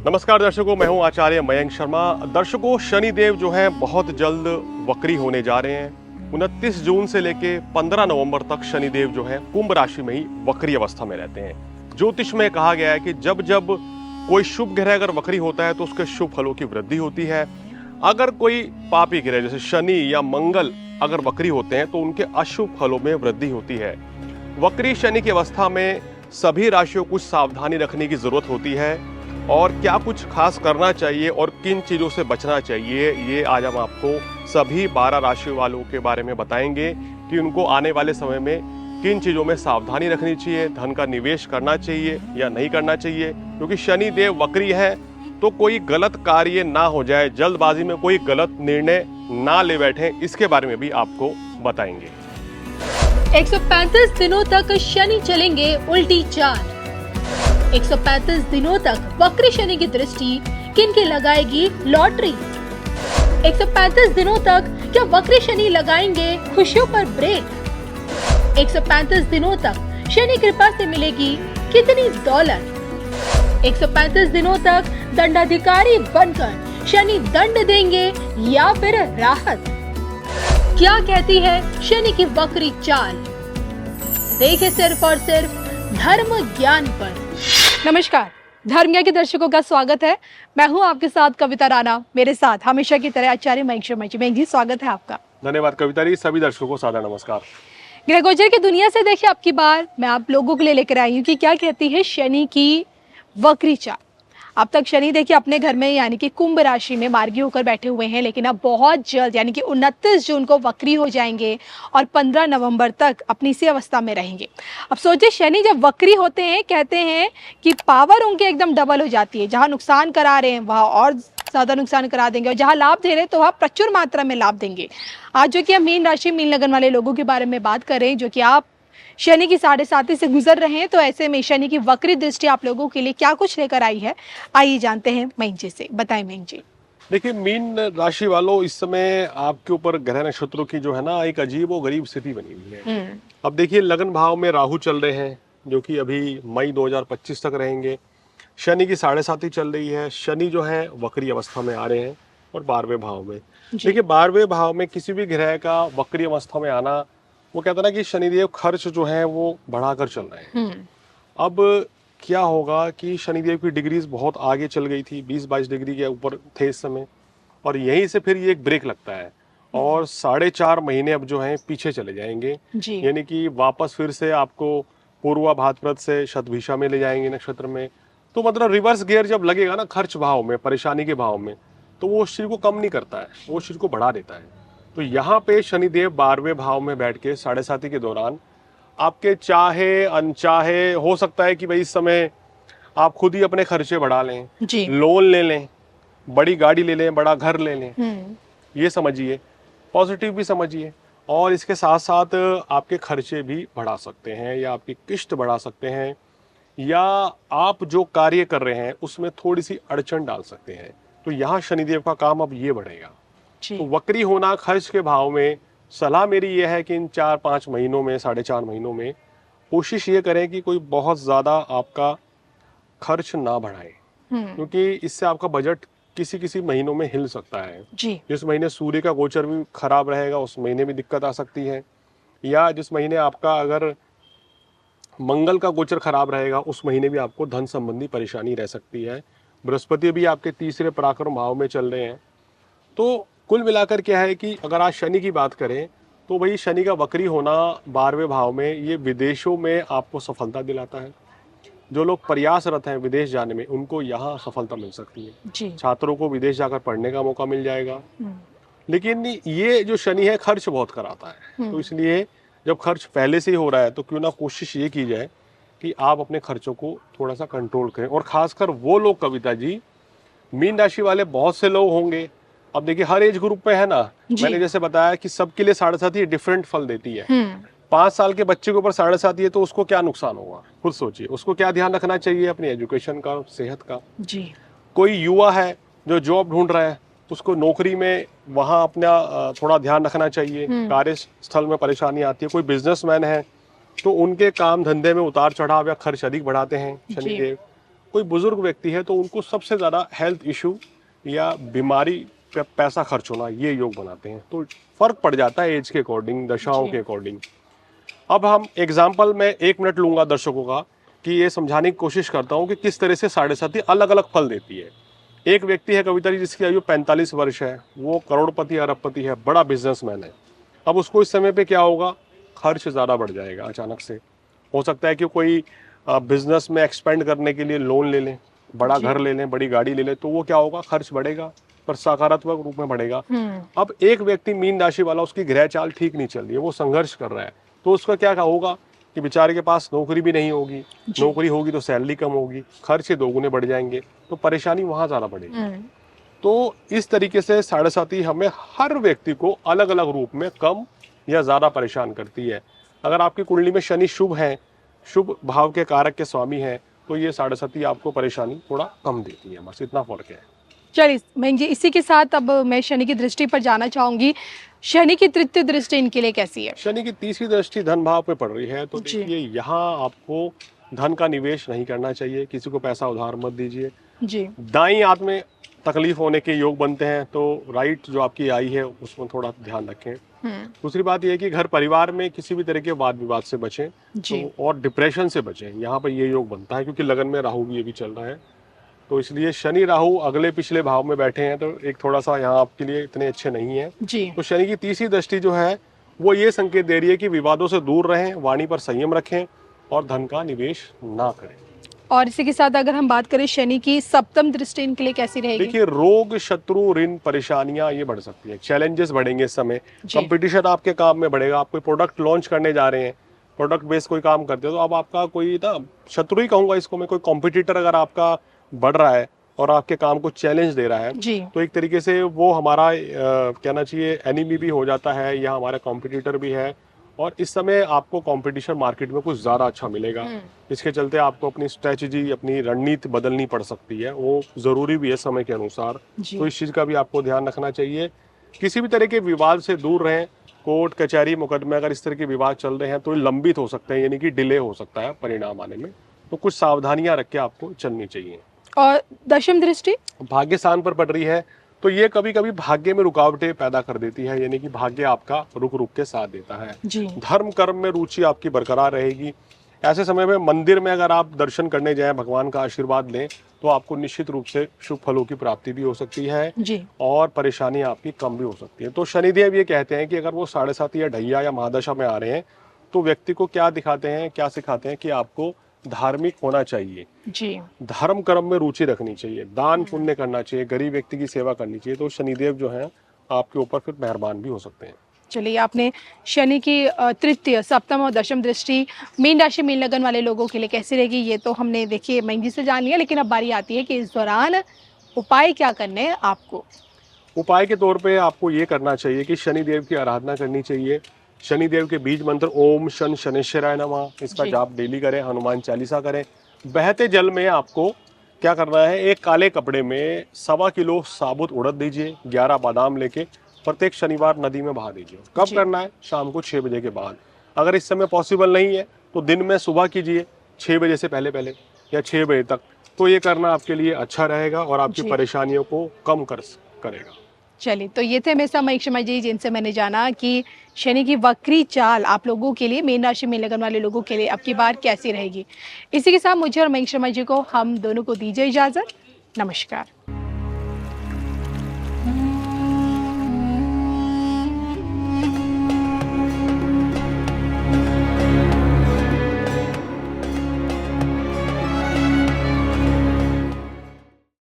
नमस्कार दर्शकों, मैं हूं आचार्य मयंक शर्मा। दर्शकों, शनिदेव जो हैं बहुत जल्द वक्री होने जा रहे हैं। 29 जून से लेके 15 नवंबर तक शनिदेव जो हैं कुंभ राशि में ही वक्री अवस्था में रहते हैं। ज्योतिष में कहा गया है कि जब जब कोई शुभ ग्रह अगर वक्री होता है तो उसके शुभ फलों की वृद्धि होती है। अगर कोई पापी ग्रह जैसे शनि या मंगल अगर वक्री होते हैं तो उनके अशुभ फलों में वृद्धि होती है। वक्री शनि की अवस्था में सभी राशियों को कुछ सावधानी रखने की जरूरत होती है और क्या कुछ खास करना चाहिए और किन चीज़ों से बचना चाहिए, ये आज हम आपको सभी 12 राशि वालों के बारे में बताएंगे कि उनको आने वाले समय में किन चीज़ों में सावधानी रखनी चाहिए, धन का निवेश करना चाहिए या नहीं करना चाहिए। क्योंकि शनि देव वक्री है तो कोई गलत कार्य ना हो जाए, जल्दबाजी में कोई गलत निर्णय ना ले बैठे, इसके बारे में भी आपको बताएंगे। 135 दिनों तक शनि चलेंगे उल्टी चाल। 135 दिनों तक वक्री शनि की दृष्टि किन की लगाएगी लॉटरी। 135 दिनों तक क्या वक्री शनि लगाएंगे खुशियों पर ब्रेक। 135 दिनों तक शनि कृपा से मिलेगी कितनी दौलत। 135 दिनों तक दंडाधिकारी बनकर शनि दंड देंगे या फिर राहत। क्या कहती है शनि की वक्री चाल, देखे सिर्फ और सिर्फ धर्म ज्ञान पर। नमस्कार, धर्म ज्ञान के दर्शकों का स्वागत है। मैं हूं आपके साथ कविता राणा, मेरे साथ हमेशा की तरह आचार्य मयंक शर्मा जी। मयंक जी, स्वागत है आपका। धन्यवाद कविता जी। सभी दर्शकों को सादर नमस्कार। ग्रह गोचर की दुनिया से देखिए, आपकी बार मैं आप लोगों के लिए लेकर आई हूँ कि क्या कहती है शनि की वक्री चाल। अब तक शनि देखिए अपने घर में यानी कि कुंभ राशि में मार्गी होकर बैठे हुए हैं, लेकिन अब बहुत जल्द यानी कि 29 जून को वक्री हो जाएंगे और 15 नवंबर तक अपनी इसी अवस्था में रहेंगे। अब सोचिए, शनि जब वक्री होते हैं कहते हैं कि पावर उनके एकदम डबल हो जाती है। जहां नुकसान करा रहे हैं वहां और ज्यादा नुकसान करा देंगे और जहां लाभ दे रहे हैं तो वहां प्रचुर मात्रा में लाभ देंगे। आज जो कि हम मीन राशि मीन लगन वाले लोगों के बारे में बात करें, जो कि आप शनि की 7.5 से गुजर रहे हैं, तो ऐसे में शनि की वक्री दृष्टि आप लोगों के लिए क्या कुछ लेकर आई है, आइए जानते हैं मयंक जी से। बताएं मयंक जी। देखिए, मीन राशि वालों, इस समय आपके ऊपर ग्रह नक्षत्रों की जो है ना एक अजीब और गरीब स्थिति बनी हुई है। अब देखिए, लगन भाव में राहु चल रहे हैं जो कि अभी मई 2025 तक रहेंगे। शनि की 7.5 चल रही है। शनि जो है वक्री अवस्था में आ रहे हैं और 12वें भाव में। देखिए, 12वें भाव में किसी भी ग्रह का वक्री अवस्था में आना, वो कहता ना कि शनिदेव खर्च जो है वो बढ़ाकर चल रहे हैं। अब क्या होगा कि शनिदेव की डिग्रीज बहुत आगे चल गई थी, 20-22 डिग्री के ऊपर थे इस समय, और यहीं से फिर ये एक ब्रेक लगता है और 4.5 महीने अब जो हैं पीछे चले जाएंगे। यानी कि वापस फिर से आपको पूर्वा भाद्रपद से शतभिषा में ले जाएंगे नक्षत्र में। तो मतलब रिवर्स गियर जब लगेगा ना खर्च भाव में, परेशानी के भाव में, तो वो उस चीज को कम नहीं करता है, वो उस चीज को बढ़ा देता है। तो यहाँ पे शनिदेव 12वें भाव में बैठ के 7.5 के दौरान आपके चाहे अनचाहे हो सकता है कि भाई इस समय आप खुद ही अपने खर्चे बढ़ा लें, लोन ले लें, बड़ी गाड़ी ले लें, बड़ा घर ले लें। ये समझिए, पॉजिटिव भी समझिए, और इसके साथ साथ आपके खर्चे भी बढ़ा सकते हैं या आपकी किस्त बढ़ा सकते हैं, या आप जो कार्य कर रहे हैं उसमें थोड़ी सी अड़चन डाल सकते हैं। तो यहाँ शनिदेव का काम अब ये बढ़ेगा। तो वक्री होना खर्च के भाव में, सलाह मेरी यह है कि इन 4-5 महीनों में, 4.5 महीनों में कोशिश ये करें कि कोई बहुत ज्यादा आपका खर्च ना बढ़ाए, क्योंकि इससे आपका बजट किसी किसी महीनों में हिल सकता है। जिस महीने सूर्य का गोचर भी खराब रहेगा उस महीने भी दिक्कत आ सकती है, या जिस महीने आपका अगर मंगल का गोचर खराब रहेगा उस महीने भी आपको धन संबंधी परेशानी रह सकती है। बृहस्पति भी आपके तीसरे पराक्रम भाव में चल रहे हैं। तो कुल मिलाकर क्या है कि अगर आज शनि की बात करें तो भाई शनि का वक्री होना 12वें भाव में ये विदेशों में आपको सफलता दिलाता है। जो लोग प्रयासरत हैं विदेश जाने में, उनको यहाँ सफलता मिल सकती है। छात्रों को विदेश जाकर पढ़ने का मौका मिल जाएगा। लेकिन ये जो शनि है खर्च बहुत कराता है, तो इसलिए जब खर्च पहले से ही हो रहा है तो क्यों ना कोशिश ये की जाए कि आप अपने खर्चों को थोड़ा सा कंट्रोल करें। और खासकर वो लोग, कविता जी, मीन राशि वाले बहुत से लोग होंगे। अब देखिए, हर एज ग्रुप पे है ना, मैंने जैसे बताया कि सबके लिए 7.5 डिफरेंट फल देती है। 5 साल के बच्चे के ऊपर 7.5 है तो उसको क्या नुकसान होगा, खुद सोचिए। उसको क्या ध्यान रखना चाहिए अपनी एजुकेशन का, सेहत का। कोई युवा है जो जॉब ढूंढ रहा है, उसको नौकरी में वहां अपना थोड़ा ध्यान रखना चाहिए, कार्यस्थल में परेशानी आती है। कोई बिजनेसमैन है तो उनके काम धंधे में उतार चढ़ाव या खर्च अधिक बढ़ाते हैं शनिदेव। कोई बुजुर्ग व्यक्ति है तो उनको सबसे ज़्यादा हेल्थ इशू या बीमारी पे पैसा खर्च होना ये योग बनाते हैं। तो फर्क पड़ जाता है एज के अकॉर्डिंग, दशाओं के अकॉर्डिंग। अब हम एग्जाम्पल में 1 मिनट लूंगा दर्शकों का कि ये समझाने की कोशिश करता हूँ कि किस तरह से साढ़े साथी अलग अलग फल देती है। एक व्यक्ति है कविता जी जिसकी आयु 45 वर्ष है, वो करोड़पति अरबपति है, बड़ा बिजनेसमैन है। अब उसको इस समय पे क्या होगा, खर्च ज़्यादा बढ़ जाएगा अचानक से। हो सकता है कि कोई बिजनेस में एक्सपेंड करने के लिए लोन ले लें, बड़ा घर ले लें, बड़ी गाड़ी ले लें, तो वो क्या होगा, खर्च बढ़ेगा पर सकारात्मक रूप में बढ़ेगा। अब एक व्यक्ति मीन राशि वाला, उसकी ग्रह चाल ठीक नहीं चल रही है, वो संघर्ष कर रहा है, तो उसका क्या होगा कि बेचारे के पास नौकरी भी नहीं होगी, नौकरी होगी तो सैलरी कम होगी, खर्चे दोगुने बढ़ जाएंगे, तो परेशानी वहां ज्यादा बढ़ेगी। तो इस तरीके से साढ़े साथी हमें हर व्यक्ति को अलग अलग रूप में कम या ज्यादा परेशान करती है। अगर आपकी कुंडली में शनि शुभ है, शुभ भाव के कारक के स्वामी है, तो ये साढ़े साथी आपको परेशानी थोड़ा कम देती है, बस इतना फर्क है। चलिए मैं जी इसी के साथ अब मैं शनि की दृष्टि पर जाना चाहूंगी। शनि की तृतीय दृष्टि इनके लिए कैसी है? शनि की तीसरी दृष्टि धन भाव पे पड़ रही है, तो देखिए यहाँ आपको धन का निवेश नहीं करना चाहिए, किसी को पैसा उधार मत दीजिए जी। दाईं हाथ में तकलीफ होने के योग बनते हैं, तो राइट जो आपकी आई है उसमें थोड़ा ध्यान रखें। दूसरी बात यह है कि घर परिवार में किसी भी तरह के वाद विवाद से बचें तो, और डिप्रेशन से बचें। यहाँ पर ये योग बनता है क्योंकि लगन में राहु भी ये भी चल रहा है, तो इसलिए शनि राहु अगले पिछले भाव में बैठे हैं, तो एक थोड़ा सा यहाँ आपके लिए इतने अच्छे नहीं है जी। तो शनि की तीसरी दृष्टि जो है वो ये संकेत दे रही है कि विवादों से दूर रहें, वाणी पर संयम रखें और धन का निवेश ना करें। और इसी के साथ अगर हम बात करें शनि की सप्तम दृष्टि इनके लिए कैसी रहेगी? देखिए रोग, शत्रु, ऋण, परेशानियां ये बढ़ सकती है, चैलेंजेस बढ़ेंगे इस समय, कंपटीशन आपके काम में बढ़ेगा। आप कोई प्रोडक्ट लॉन्च करने जा रहे हैं, प्रोडक्ट बेस कोई काम करते हो, तो अब आपका कोई ना शत्रु ही कहूंगा इसको मैं, कोई कॉम्पिटिटर अगर आपका बढ़ रहा है और आपके काम को चैलेंज दे रहा है, तो एक तरीके से वो हमारा कहना चाहिए एनिमी भी हो जाता है या हमारा कॉम्पिटिटर भी है। और इस समय आपको कंपटीशन मार्केट में कुछ ज़्यादा अच्छा मिलेगा, इसके चलते आपको अपनी स्ट्रेटजी, अपनी रणनीति बदलनी पड़ सकती है, वो ज़रूरी भी है समय के अनुसार। तो इस चीज़ का भी आपको ध्यान रखना चाहिए। किसी भी तरह के विवाद से दूर रहें। कोर्ट कचहरी मुकदमे अगर इस तरह के विवाद चल रहे हैं तो लंबित हो सकते हैं, यानी कि डिले हो सकता है परिणाम आने में, तो कुछ सावधानियां रख के आपको चलनी चाहिए। और दशम दृष्टि भाग्य स्थान पर पड़ रही है, तो ये कभी कभी भाग्य में रुकावटें पैदा कर देती है, यानी कि भाग्य आपका रुक रुक के साथ देता है। धर्म कर्म में रुचि आपकी बरकरार रहेगी। ऐसे समय में मंदिर में अगर आप दर्शन करने जाएं, भगवान का आशीर्वाद लें, तो आपको निश्चित रूप से शुभ फलों की प्राप्ति भी हो सकती है और परेशानी आपकी कम भी हो सकती है। तो शनिदेव ये कहते हैं कि अगर वो साढ़े साथी या ढैया या महादशा में आ रहे हैं तो व्यक्ति को क्या दिखाते हैं, क्या सिखाते हैं कि आपको धार्मिक होना चाहिए जी, धर्म कर्म में रुचि रखनी चाहिए, दान पुण्य करना चाहिए, गरीब व्यक्ति की सेवा करनी चाहिए। तो शनिदेव जो है आपके ऊपर फिर मेहरबान भी हो सकते हैं। चलिए आपने शनि की तृतीय, सप्तम और दशम दृष्टि मीन राशि मीन लगन वाले लोगों के लिए कैसी रहेगी ये तो हमने देखिए महंगी से जान लिया, लेकिन अब बारी आती है कि इस दौरान उपाय क्या करने हैं आपको। उपाय के तौर पे आपको ये करना चाहिए कि शनिदेव की आराधना करनी चाहिए। शनिदेव के बीज मंत्र ओम शन शनेश्वराय नमः, इसका जाप डेली करें, हनुमान चालीसा करें। बहते जल में आपको क्या करना है, एक काले कपड़े में 1.25 किलो साबुत उड़द दीजिए, 11 बादाम लेके प्रत्येक शनिवार नदी में बहा दीजिए। कब करना है? शाम को 6 बजे के बाद। अगर इस समय पॉसिबल नहीं है तो दिन में सुबह कीजिए 6 बजे से पहले पहले या 6 बजे तक। तो ये करना आपके लिए अच्छा रहेगा और आपकी परेशानियों को कम करेगा। चलिए तो ये थे हमेशा महेश शर्मा जी, जिनसे मैंने जाना कि शनि की वक्री चाल आप लोगों के लिए, मीन राशि में लगन वाले लोगों के लिए अब की बार कैसी रहेगी। इसी के साथ मुझे और महेश शर्मा जी को हम दोनों को दीजिए इजाजत। नमस्कार।